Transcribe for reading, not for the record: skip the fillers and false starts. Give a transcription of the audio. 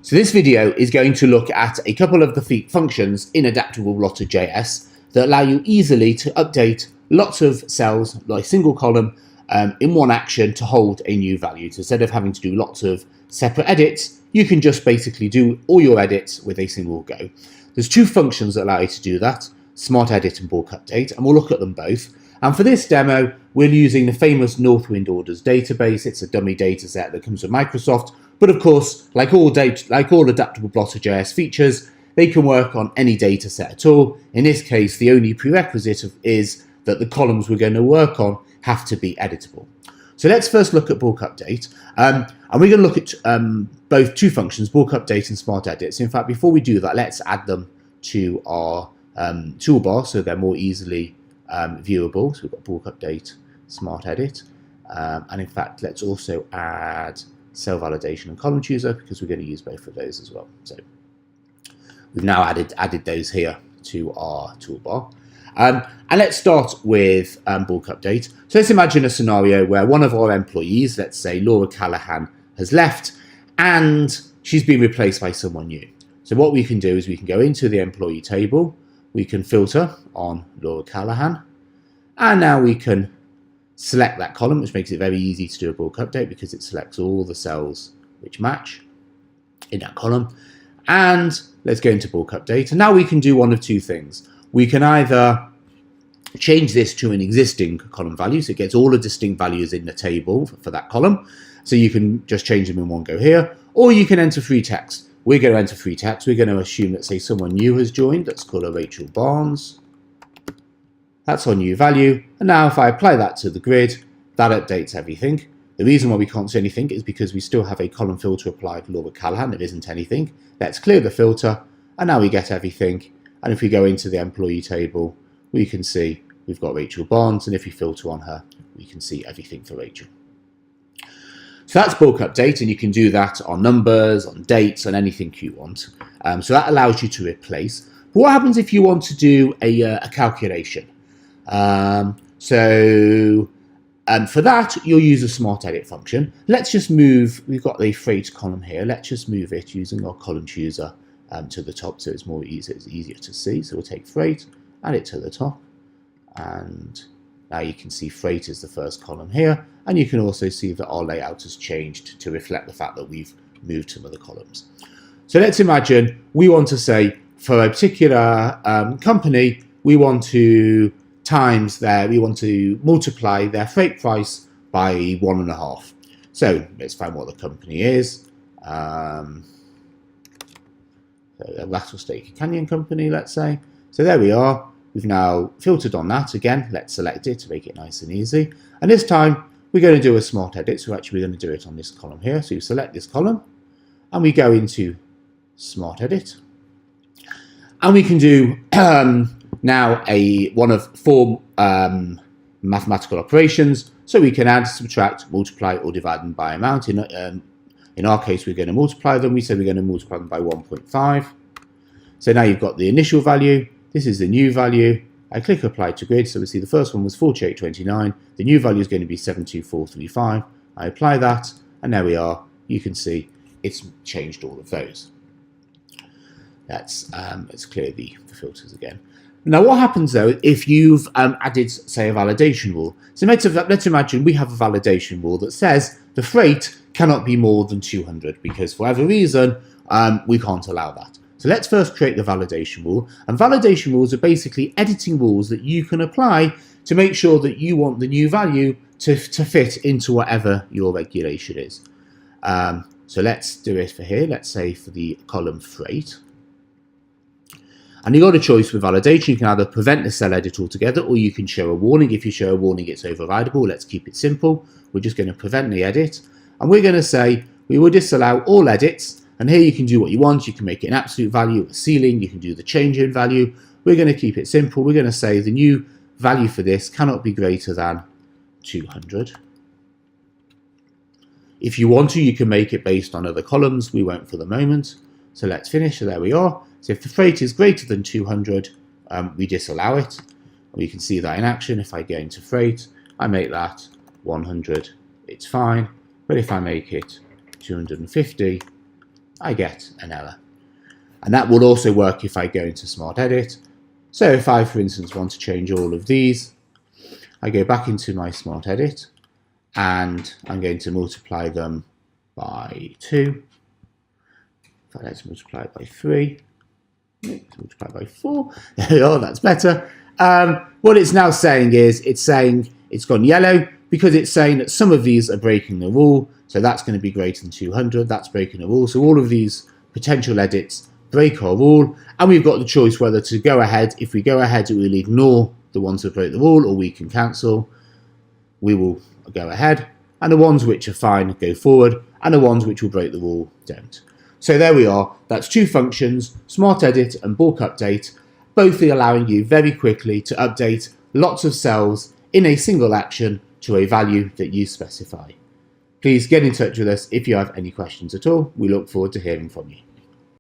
So this video is going to look at a couple of the functions in AdaptableBlotter.JS that allow you easily to update lots of cells, like a single column, in one action to hold a new value. So instead of having to do lots of separate edits, you can just basically do all your edits with a single go. There's two functions that allow you to do that, Smart Edit and Bulk Update, and we'll look at them both. And for this demo, we're using the famous Northwind Orders database. It's a dummy data set that comes from Microsoft. But of course, like all AdaptableBlotter.JS features, they can work on any data set at all. In this case, the only prerequisite is that the columns we're going to work on have to be editable. So let's first look at Bulk Update. And we're going to look at both two functions, Bulk Update and Smart Edit. So in fact, before we do that, let's add them to our toolbar so they're more easily viewable. So we've got Bulk Update, Smart Edit. And in fact, let's also add cell validation and column chooser because we're going to use both of those as well. So we've now added those here to our toolbar. And let's start with Bulk Update. So let's imagine a scenario where one of our employees, let's say Laura Callahan, has left and she's been replaced by someone new. So what we can do is we can go into the employee table, we can filter on Laura Callahan, and now we can select that column, which makes it very easy to do a bulk update because it selects all the cells which match in that column. And let's go into bulk update. And now we can do one of two things. We can either change this to an existing column value, so it gets all the distinct values in the table for that column. So you can just change them in one go here, or you can enter free text. We're going to enter free text. We're going to assume that, say, someone new has joined. Let's call her Rachel Barnes. That's our new value. And now if I apply that to the grid, that updates everything. The reason why we can't see anything is because we still have a column filter applied to Laura Callahan. There isn't anything. Let's clear the filter. And now we get everything. And if we go into the employee table, we can see we've got Rachel Barnes. And if we filter on her, we can see everything for Rachel. So that's bulk update, and you can do that on numbers, on dates, on anything you want. So that allows you to replace. But what happens if you want to do a calculation? For that, you'll use a Smart Edit function. Let's just move, we've got the freight column here. Let's just move it using our column chooser to the top so it's easier to see. So we'll take freight, add it to the top, and now you can see freight is the first column here, and you can also see that our layout has changed to reflect the fact that we've moved some of the columns. So let's imagine we want to say for a particular company, we want to multiply their freight price by 1.5. So let's find what the company is. So a Rattlesnake Canyon company, let's say. So there we are. We've now filtered on that again. Let's select it to make it nice and easy. And this time we're going to do a Smart Edit. So actually we're going to do it on this column here. So you select this column and we go into Smart Edit. And we can do now one of four mathematical operations. So we can add, subtract, multiply, or divide them by amount. In our case, we're going to multiply them. We said we're going to multiply them by 1.5. So now you've got the initial value. This is the new value. I click Apply to Grid. So we see the first one was 4829. The new value is going to be 72435. I apply that, and there we are. You can see it's changed all of those. Let's clear the filters again. Now, what happens though if you've added, say, a validation rule? So let's imagine we have a validation rule that says the freight cannot be more than 200 because for whatever reason we can't allow that. So let's first create the validation rule. And validation rules are basically editing rules that you can apply to make sure that you want the new value to fit into whatever your regulation is. So let's do it for here. Let's say for the column freight. And you've got a choice with validation. You can either prevent the cell edit altogether, or you can show a warning. If you show a warning, it's overridable. Let's keep it simple. We're just going to prevent the edit. And we're going to say we will disallow all edits. And here you can do what you want. You can make it an absolute value, a ceiling. You can do the change in value. We're going to keep it simple. We're going to say the new value for this cannot be greater than 200. If you want to, you can make it based on other columns. We won't for the moment. So let's finish. So there we are. So if the freight is greater than 200, we disallow it. We can see that in action. If I go into freight, I make that 100, it's fine. But if I make it 250, I get an error. And that will also work if I go into Smart Edit. So if I, for instance, want to change all of these, I go back into my Smart Edit and I'm going to multiply them by 2. Let's multiply it by 3. Let's multiply by 4. Oh, that's better. What it's now saying is it's saying it's gone yellow because it's saying that some of these are breaking the rule. So that's going to be greater than 200. That's breaking the rule. So all of these potential edits break our rule, and we've got the choice whether to go ahead. If we go ahead, it will ignore the ones that break the rule, or we can cancel. We will go ahead, and the ones which are fine go forward, and the ones which will break the rule don't. So there we are. That's 2 functions, Smart Edit and Bulk Update, both allowing you very quickly to update lots of cells in a single action to a value that you specify. Please get in touch with us if you have any questions at all. We look forward to hearing from you.